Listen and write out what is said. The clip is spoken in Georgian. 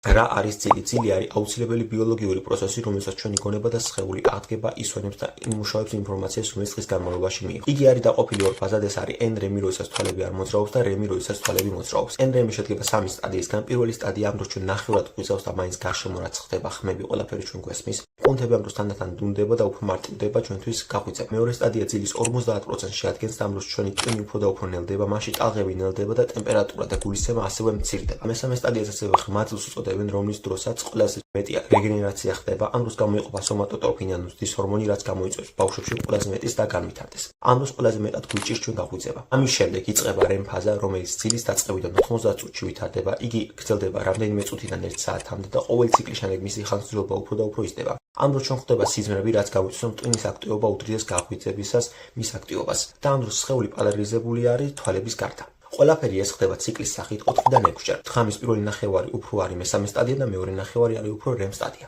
რა არის ძილი? ძილი არის აუცილებელი ბიოლოგიური პროცესი, რომელსაც ჩვენი გონება და სხეული აღდგება, ისვენებს და იმუშავებს ინფორმაციას, რომელიც დღის განმავლობაში მიიღო. იგი არის დაყოფილი ორ ფაზად, ეს არის n-რემი, როდესაც თვალები არ მოძრაობს და რემი, როდესაც თვალები მოძრაობს. n-რემი შედგება 3 სტადიისგან. პირველი სტადია ამ დროს ჩვენ ნახევრად გვიზავს და მაინც გარშემო რაც ხდება, ხმები, ყველაფერი ჩვენ გვესმის. კუნთები ამ დროს თანდათან დუნდება და უფრო მარტივდება ჩვენთვის გაღვიძება. მეორე სტადია ძილის 50%-ს შეადგენს და ამ დროს ჩვენი ტვინი უფრო და უფრო ნელდება, მაშინ ტალღები ნელდება და ტემპერატურა და გულისცემა ასევე მცირდება. მესამე სტადიას ასევე ღრმა ძილს უწოდებენ, რომლის დროსაც ყველაზე მეტია რეგენერაცია ხდება. ამ დროს გამოიყოფა სომატოტროფინი, ანუ ზრდის ჰორმონი, რაც გამოიწვევს ბავშვებში ყველაზე მეტის და განვითარდეს. ამ დროს ყველაზე მეტად გვიჭირს ჩვენ გაღვიძება. ამის შემდეგ იწყება REM ფაზა, რომელიც ძილის დაწყებიდან 90 წუთში ვითარდება. იგი გრძელდება რამდენიმე წუთიდან 1 საათამდე და ყოველი ციკლის შემდეგ მისი ხანგრძლივობა უფრო და უფრო იზრდება. ამ დროს ჩვენ ხდება სიზმრები, რაც გამოიწვევს, რომ ტვინის აქტივობა უდრიდეს გაღვიძებისას მის აქტივობას. და ამ დროს სხეული პოლარიზებული არის თვალების გარდა. ყველაფერი ეს ხდება ციკლის სახით 4-დან 6 ჯერ. ღამის პირველი ნახევარი უფრო არის მესამე სტადია და მეორე ნახევარი არის უფრო REM სტადია.